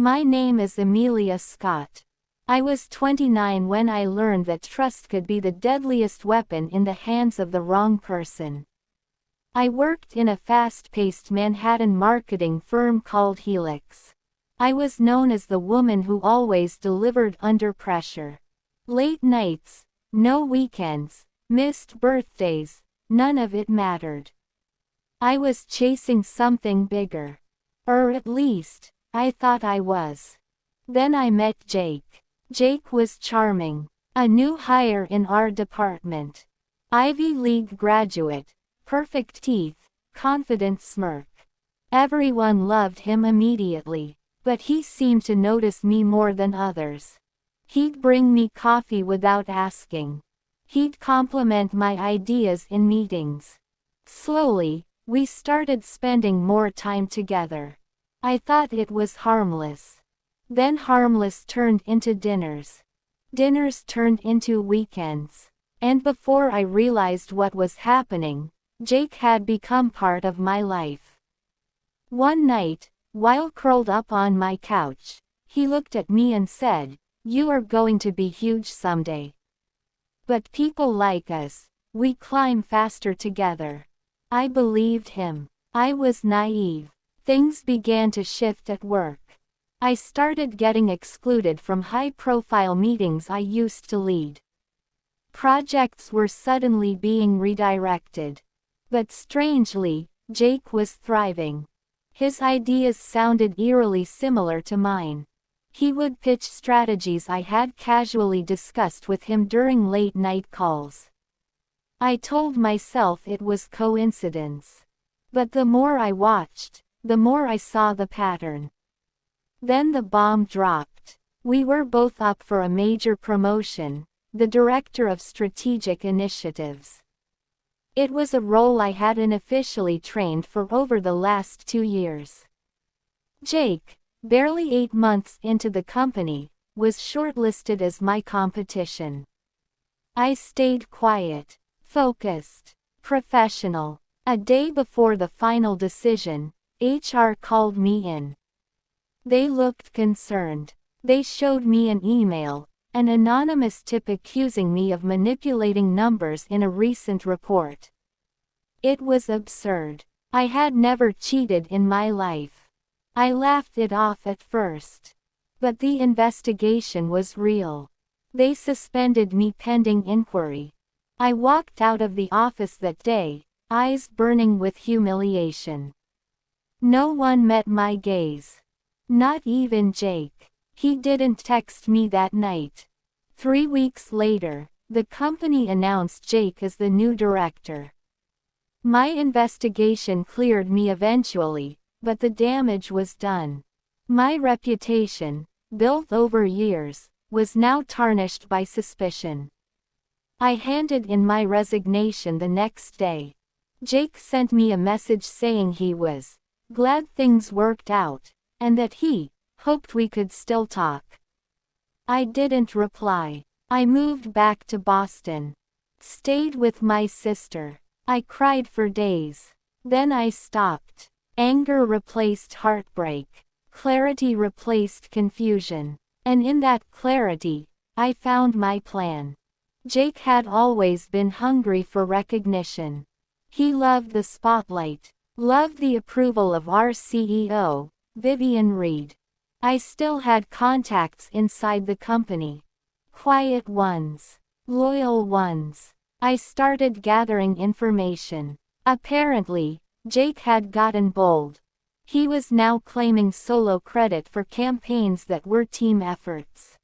My name is Amelia Scott. I was 29 when I learned that trust could be the deadliest weapon in the hands of the wrong person. I worked in a fast-paced Manhattan marketing firm called Helix. I was known as the woman who always delivered under pressure. Late nights, no weekends, missed birthdays, none of it mattered. I was chasing something bigger. Or at least, I thought I was. Then I met Jake. Jake was charming. A new hire in our department. Ivy League graduate. Perfect teeth, confident smirk. Everyone loved him immediately, but he seemed to notice me more than others. He'd bring me coffee without asking. He'd compliment my ideas in meetings. Slowly, we started spending more time together. I thought it was harmless. Then harmless turned into dinners. Dinners turned into weekends. And before I realized what was happening, Jake had become part of my life. One night, while curled up on my couch, he looked at me and said, "You are going to be huge someday. But people like us, we climb faster together." I believed him. I was naive. Things began to shift at work. I started getting excluded from high-profile meetings I used to lead. Projects were suddenly being redirected. But strangely, Jake was thriving. His ideas sounded eerily similar to mine. He would pitch strategies I had casually discussed with him during late-night calls. I told myself it was coincidence. But the more I watched, the more I saw the pattern. Then the bomb dropped. We were both up for a major promotion, the director of strategic initiatives. It was a role I had unofficially trained for over the last 2 years. Jake, barely 8 months into the company, was shortlisted as my competition. I stayed quiet, focused, professional. A day before the final decision, HR called me in. They looked concerned. They showed me an email, an anonymous tip accusing me of manipulating numbers in a recent report. It was absurd. I had never cheated in my life. I laughed it off at first. But the investigation was real. They suspended me pending inquiry. I walked out of the office that day, eyes burning with humiliation. No one met my gaze. Not even Jake. He didn't text me that night. 3 weeks later, the company announced Jake as the new director. My investigation cleared me eventually, but the damage was done. My reputation, built over years, was now tarnished by suspicion. I handed in my resignation the next day. Jake sent me a message saying he was glad things worked out, and that he hoped we could still talk. I didn't reply. I moved back to Boston. Stayed with my sister. I cried for days. Then I stopped. Anger replaced heartbreak. Clarity replaced confusion. And in that clarity, I found my plan. Jake had always been hungry for recognition. He loved the spotlight. Loved the approval of our CEO, Vivian Reed. I still had contacts inside the company. Quiet ones. Loyal ones. I started gathering information. Apparently, Jake had gotten bold. He was now claiming solo credit for campaigns that were team efforts.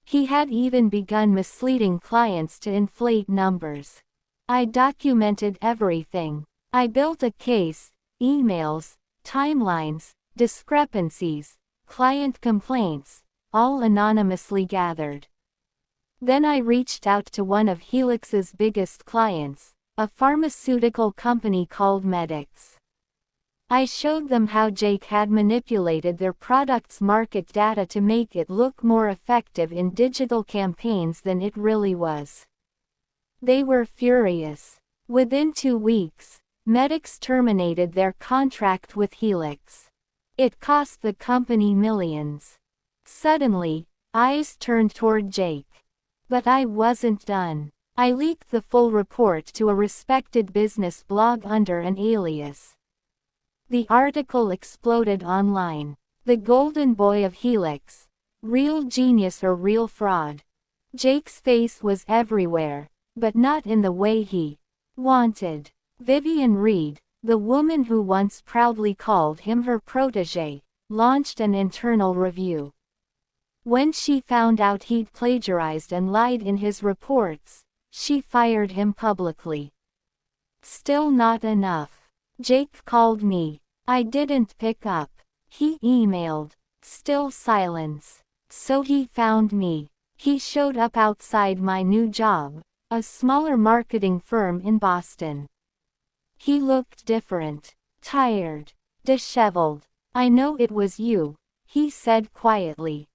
He had even begun misleading clients to inflate numbers. I documented everything. I built a case, emails, timelines, discrepancies, client complaints, all anonymously gathered. Then I reached out to one of Helix's biggest clients, a pharmaceutical company called Medix. I showed them how Jake had manipulated their product's market data to make it look more effective in digital campaigns than it really was. They were furious. Within 2 weeks, Medix terminated their contract with Helix. It cost the company millions. Suddenly, eyes turned toward Jake. But I wasn't done. I leaked the full report to a respected business blog under an alias. The article exploded online. The golden boy of Helix. Real genius or real fraud? Jake's face was everywhere, but not in the way he wanted. Vivian Reed, the woman who once proudly called him her protégé, launched an internal review. When she found out he'd plagiarized and lied in his reports, she fired him publicly. Still not enough. Jake called me. I didn't pick up. He emailed. Still silence. So he found me. He showed up outside my new job, a smaller marketing firm in Boston. He looked different. Tired. Disheveled. I know it was you, he said quietly.